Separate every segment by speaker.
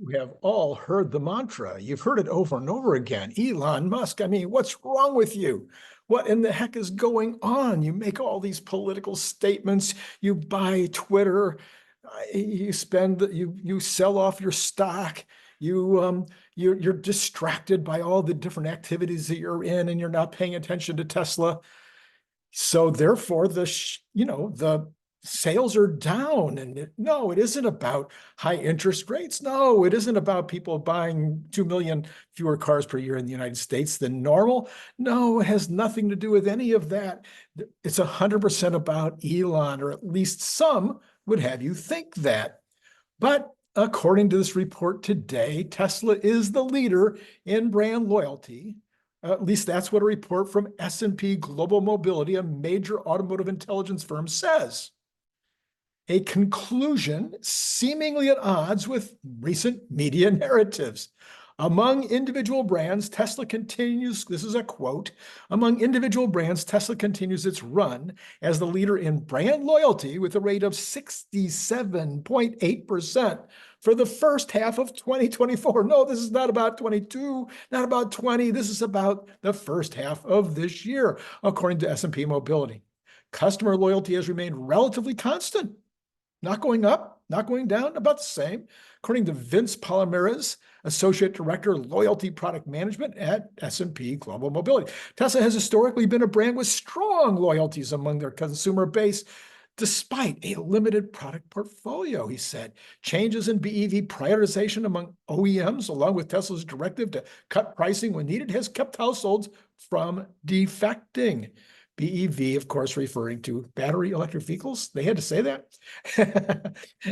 Speaker 1: We have all heard the mantra. You've heard it over and over again. Elon Musk, I mean, what's wrong with you? What in the heck is going on? You make all these political statements, you buy Twitter, you sell off your stock, you're distracted by all the different activities that you're in, and you're not paying attention to Tesla. So therefore, the sales are down. And no, it isn't about high interest rates. No, it isn't about people buying 2 million fewer cars per year in the United States than normal. No, it has nothing to do with any of that. It's 100% about Elon, or at least some would have you think that. But according to this report today, Tesla is the leader in brand loyalty. At least that's what a report from S&P Global Mobility, a major automotive intelligence firm, says. A conclusion seemingly at odds with recent media narratives. Among individual brands, Tesla continues, this is a quote, among individual brands, Tesla continues its run as the leader in brand loyalty with a rate of 67.8% for the first half of 2024. No, this is not about 22, not about 20. This is about the first half of this year, according to S&P Mobility. Customer loyalty has remained relatively constant, not going up, not going down, about the same. According to Vince Palomares, Associate Director, Loyalty Product Management at S&P Global Mobility. Tesla has historically been a brand with strong loyalties among their consumer base, despite a limited product portfolio, he said. Changes in BEV prioritization among OEMs, along with Tesla's directive to cut pricing when needed, has kept households from defecting. BEV, of course, referring to battery electric vehicles. They had to say that.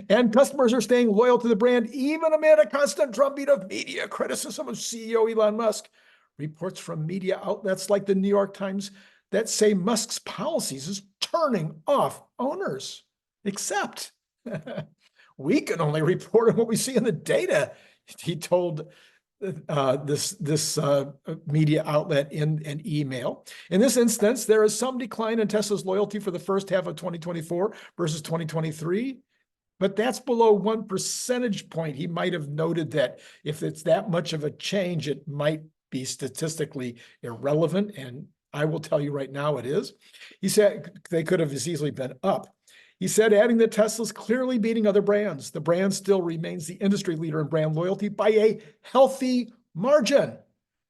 Speaker 1: And customers are staying loyal to the brand, even amid a constant drumbeat of media criticism of CEO Elon Musk. Reports from media outlets like the New York Times that say Musk's policies is turning off owners. Except we can only report on what we see in the data, he told this media outlet in an email. In this instance, there is some decline in Tesla's loyalty for the first half of 2024 versus 2023, but that's below 1 percentage point. He might have noted that if it's that much of a change, it might be statistically irrelevant, and I will tell you right now it is. He said they could have as easily been up. He said, adding that Tesla's clearly beating other brands. The brand still remains the industry leader in brand loyalty by a healthy margin.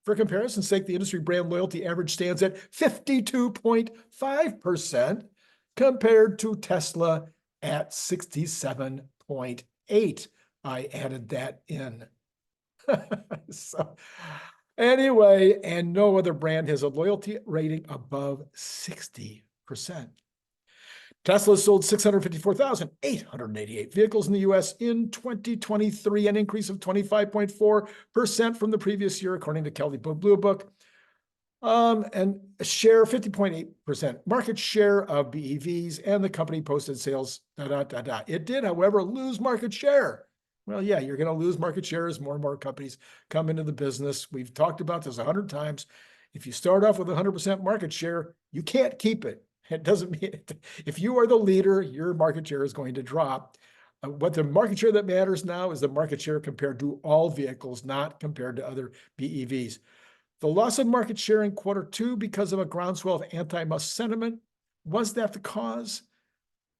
Speaker 1: For comparison's sake, the industry brand loyalty average stands at 52.5% compared to Tesla at 67.8%. I added that in. So anyway, and no other brand has a loyalty rating above 60%. Tesla sold 654,888 vehicles in the U.S. in 2023, an increase of 25.4% from the previous year, according to Kelley Blue Book. And a share, 50.8% market share of BEVs, and the company posted sales, It did, however, lose market share. Well, yeah, you're going to lose market share as more and more companies come into the business. We've talked about this 100 times. If you start off with 100% market share, you can't keep it. It doesn't mean if you are the leader, your market share is going to drop. What the market share that matters now is the market share compared to all vehicles, not compared to other BEVs. The loss of market share in Q2 because of a groundswell of anti-Musk sentiment, was that the cause?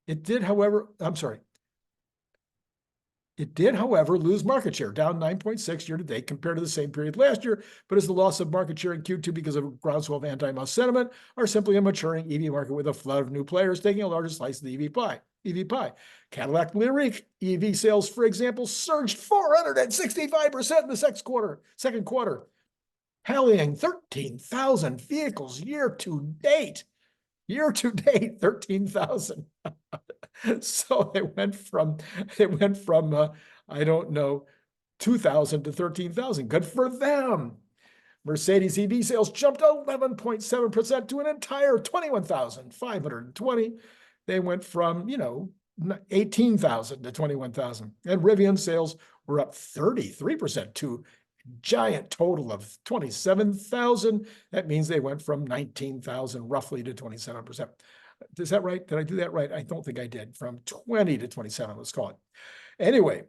Speaker 1: It did, however, lose market share, down 9.6 year to date compared to the same period last year, but is the loss of market share in Q2 because of a groundswell of anti-Musk sentiment, or simply a maturing EV market with a flood of new players taking a larger slice of the EV pie? Cadillac Lyriq EV sales, for example, surged 465% in the second quarter, tallying 13,000 vehicles year to date, 13,000. So it went from I don't know, 2,000 to 13,000. Good for them. Mercedes EV sales jumped 11.7% to an entire 21,520. They went from 18,000 to 21,000. And Rivian sales were up 33% to a giant total of 27,000. That means they went from 19,000 roughly to 27%. Is that right? Did I do that right? I don't think I did. From 20 to 27, let's call it. Anyway,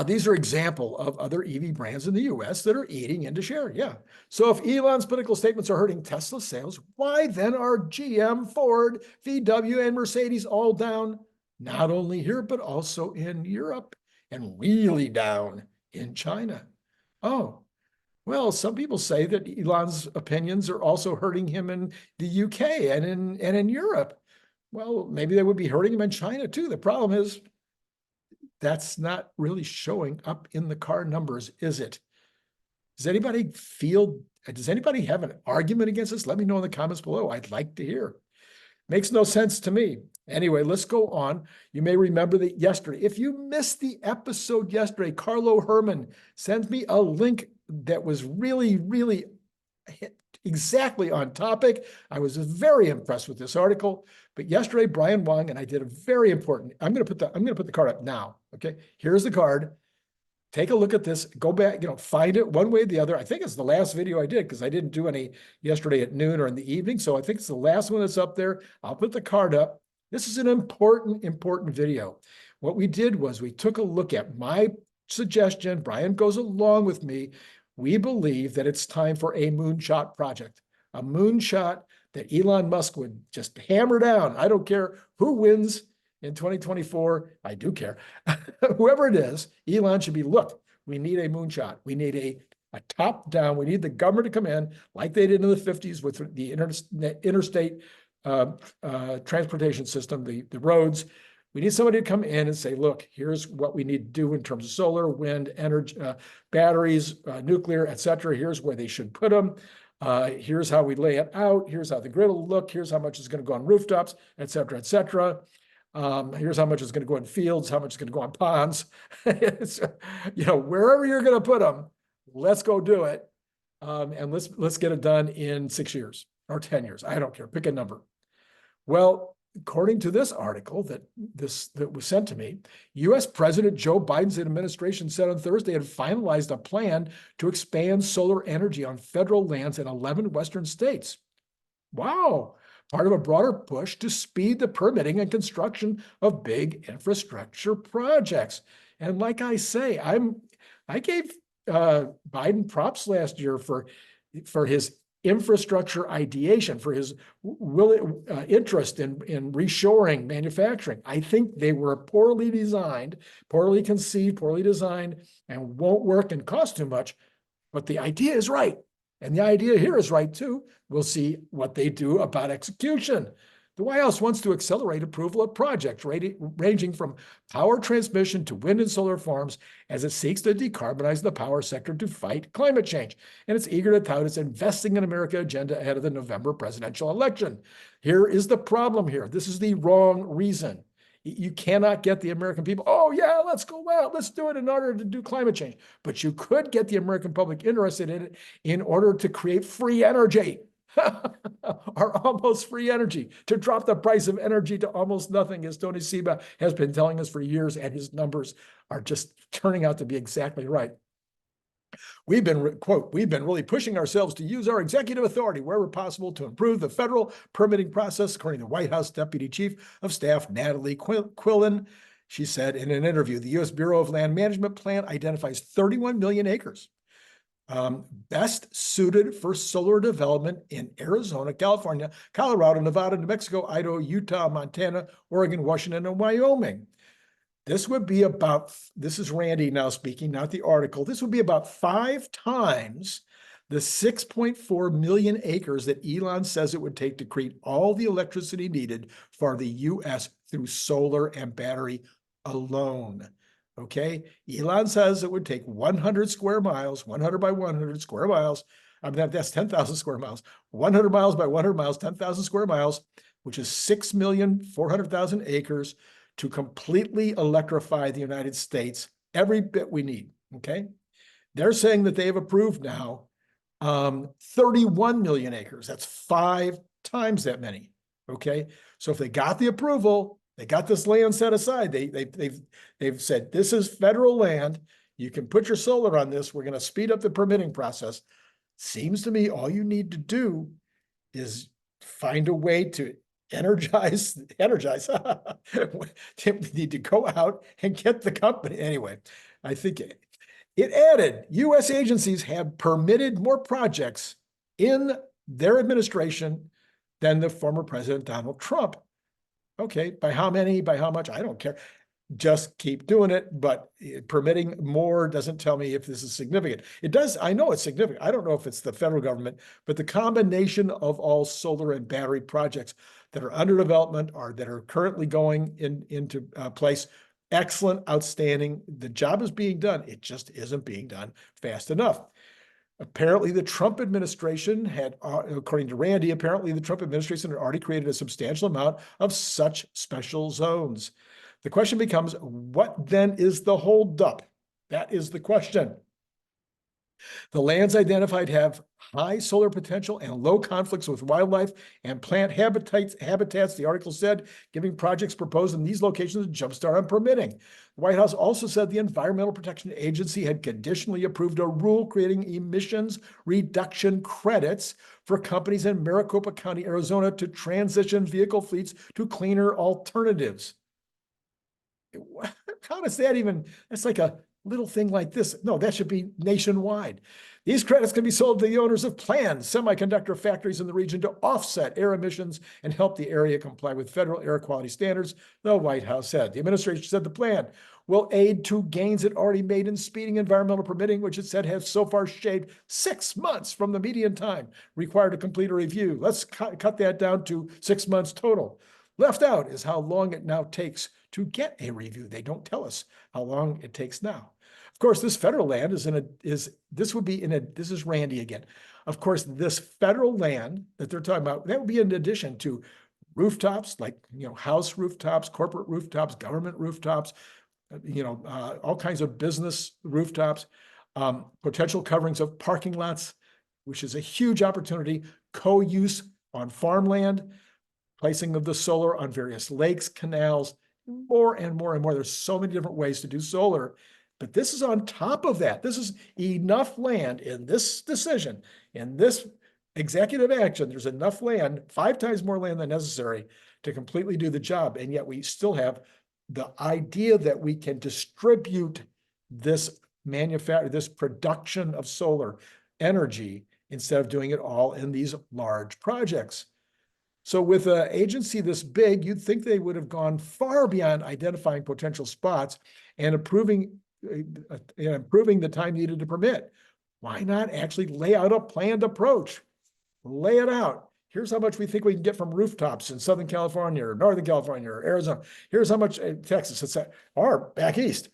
Speaker 1: These are example of other EV brands in the US that are eating into share. Yeah. So if Elon's political statements are hurting Tesla sales, why then are GM, Ford, VW, and Mercedes all down, not only here, but also in Europe and really down in China? Oh, well, some people say that Elon's opinions are also hurting him in the UK and in Europe. Well, maybe they would be hurting him in China too. The problem is that's not really showing up in the car numbers, is it? Does anybody have an argument against this? Let me know in the comments below. I'd like to hear. Makes no sense to me. Anyway, let's go on. You may remember that yesterday, if you missed the episode yesterday, Carlo Herman sends me a link that was really, really exactly on topic. I was very impressed with this article. But yesterday, Brian Wong and I did a very important. I'm going to put the card up now. Okay, here's the card. Take a look at this. Go back, find it one way or the other. I think it's the last video I did because I didn't do any yesterday at noon or in the evening. So I think it's the last one that's up there. I'll put the card up. This is an important video. What we did was we took a look at my suggestion. Brian goes along with me. We believe that it's time for a moonshot project, a moonshot that Elon Musk would just hammer down. I don't care who wins in 2024. I do care. Whoever it is, Elon should be, look, we need a moonshot. We need a top down. We need the government to come in like they did in the 50s with the interstate transportation system, the roads. We need somebody to come in and say, look, here's what we need to do in terms of solar, wind, energy, batteries, nuclear, et cetera. Here's where they should put them. Here's how we lay it out. Here's how the grid will look. Here's how much is going to go on rooftops, et cetera, et cetera. Here's how much is going to go in fields, how much is going to go on ponds. It's, wherever you're going to put them, let's go do it. And let's get it done in 6 years or 10 years. I don't care. Pick a number. Well, according to this article that was sent to me, U.S. President Joe Biden's administration said on Thursday it had finalized a plan to expand solar energy on federal lands in 11 Western states. Wow. Part of a broader push to speed the permitting and construction of big infrastructure projects. And like I say, I gave Biden props last year for his infrastructure ideation, for his interest in reshoring manufacturing. I think they were poorly designed, poorly conceived, poorly designed, and won't work and cost too much. But the idea is right. And the idea here is right too. We'll see what they do about execution. The White House wants to accelerate approval of projects ranging from power transmission to wind and solar farms as it seeks to decarbonize the power sector to fight climate change. And it's eager to tout its Investing in America agenda ahead of the November presidential election. Here is the problem here. This is the wrong reason. You cannot get the American people, oh yeah, let's go out, let's do it in order to do climate change. But you could get the American public interested in it in order to create free energy. Or almost free energy, to drop the price of energy to almost nothing, as Tony Seba has been telling us for years, and his numbers are just turning out to be exactly right. We've been, quote, we've been really pushing ourselves to use our executive authority wherever possible to improve the federal permitting process, according to White House Deputy Chief of Staff Natalie Quillen. She said in an interview, the U.S. Bureau of Land Management plan identifies 31 million acres best suited for solar development in Arizona, California, Colorado, Nevada, New Mexico, Idaho, Utah, Montana, Oregon, Washington, and Wyoming. This would be about, this is Randy now speaking, not the article. This would be about 5 times the 6.4 million acres that Elon says it would take to create all the electricity needed for the U.S. through solar and battery alone. Okay, Elon says it would take 100 square miles, 100 by 100 square miles. I mean, that's 10,000 square miles, 100 miles by 100 miles, 10,000 square miles, which is 6,400,000 acres to completely electrify the United States, every bit we need. Okay, they're saying that they have approved now 31 million acres. That's 5 times that many. Okay, so if they got the approval, they got this land set aside. They've said, this is federal land. You can put your solar on this. We're going to speed up the permitting process. Seems to me all you need to do is find a way to energize. You need to go out and get the company. Anyway, I think it added, U.S. agencies have permitted more projects in their administration than the former President Donald Trump. Okay, by how many, by how much, I don't care. Just keep doing it, but permitting more doesn't tell me if this is significant. It does, I know it's significant. I don't know if it's the federal government, but the combination of all solar and battery projects that are under development or that are currently going into place, excellent, outstanding. The job is being done. It just isn't being done fast enough. Apparently, the Trump administration had, according to Randy, apparently the Trump administration had already created a substantial amount of such special zones. The question becomes, what then is the holdup? That is the question. The lands identified have high solar potential and low conflicts with wildlife and plant habitats, the article said, giving projects proposed in these locations a jumpstart on permitting. The White House also said the Environmental Protection Agency had conditionally approved a rule creating emissions reduction credits for companies in Maricopa County, Arizona, to transition vehicle fleets to cleaner alternatives. How does that even, that's like a little thing like this. No, that should be nationwide. These credits can be sold to the owners of planned semiconductor factories in the region to offset air emissions and help the area comply with federal air quality standards, the White House said. The administration said the plan will aid to gains it already made in speeding environmental permitting, which it said has so far shaved 6 months from the median time required to complete a review. Let's cut that down to 6 months total. Left out is how long it now takes to get a review. They don't tell us how long it takes now. Of course, this federal land this is Randy again. Of course, this federal land that they're talking about, that would be in addition to rooftops, like, house rooftops, corporate rooftops, government rooftops, all kinds of business rooftops, potential coverings of parking lots, which is a huge opportunity, co-use on farmland, placing of the solar on various lakes, canals, more and more and more. There's so many different ways to do solar, but this is on top of that. This is enough land in this decision, in this executive action. There's enough land, 5 times more land than necessary to completely do the job. And yet we still have the idea that we can distribute this production of solar energy instead of doing it all in these large projects. So with an agency this big, you'd think they would have gone far beyond identifying potential spots and improving the time needed to permit. Why not actually lay out a planned approach? Lay it out. Here's how much we think we can get from rooftops in Southern California or Northern California or Arizona. Here's how much Texas, or back east.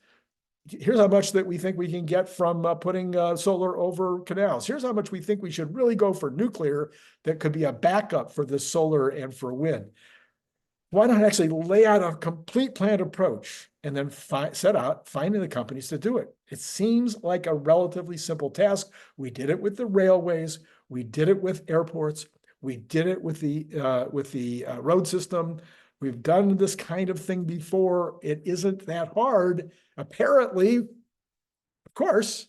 Speaker 1: Here's how much that we think we can get from putting solar over canals. Here's how much we think we should really go for nuclear that could be a backup for the solar and for wind. Why not actually lay out a complete planned approach and then set out finding the companies to do it? It seems like a relatively simple task. We did it with the railways. We did it with airports. We did it with the road system. We've done this kind of thing before. It isn't that hard. Apparently, of course,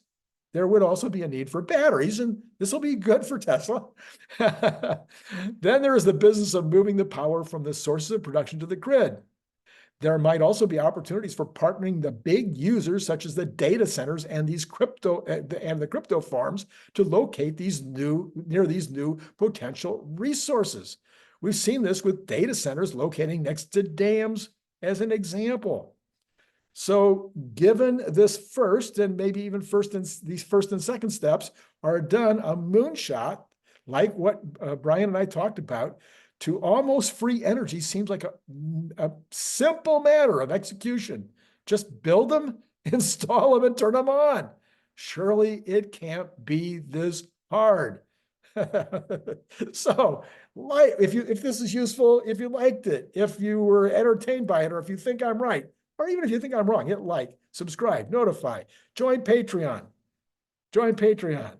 Speaker 1: there would also be a need for batteries, and this will be good for Tesla. Then there is the business of moving the power from the sources of production to the grid. There might also be opportunities for partnering the big users, such as the data centers and the crypto farms, to locate near these new potential resources. We've seen this with data centers locating next to dams as an example. So given this first, and maybe even these first and second steps are done, a moonshot, like what Brian and I talked about, to almost free energy seems like a simple matter of execution. Just build them, install them, and turn them on. Surely it can't be this hard. So, if this is useful, if you liked it, if you were entertained by it, or if you think I'm right, or even if you think I'm wrong, hit like, subscribe, notify, join Patreon. Join Patreon.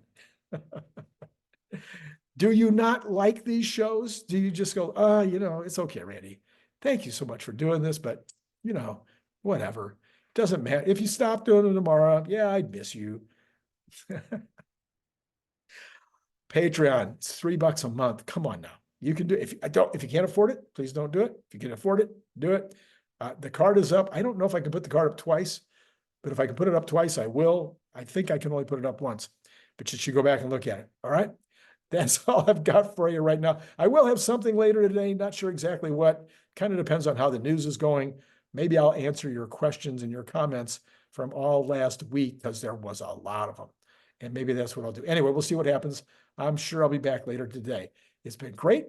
Speaker 1: Do you not like these shows? Do you just go, it's okay, Randy. Thank you so much for doing this, but, whatever. Doesn't matter. If you stop doing them tomorrow, yeah, I'd miss you. Patreon, it's $3 a month. Come on now. You can do it. If you can't afford it, please don't do it. If you can afford it, do it. The card is up. I don't know if I can put the card up twice. But if I can put it up twice, I will. I think I can only put it up once, but you should go back and look at it. All right. That's all I've got for you right now. I will have something later today. Not sure exactly what. Kind of depends on how the news is going. Maybe I'll answer your questions and your comments from all last week, because there was a lot of them. And maybe that's what I'll do. Anyway, we'll see what happens. I'm sure I'll be back later today. It's been great.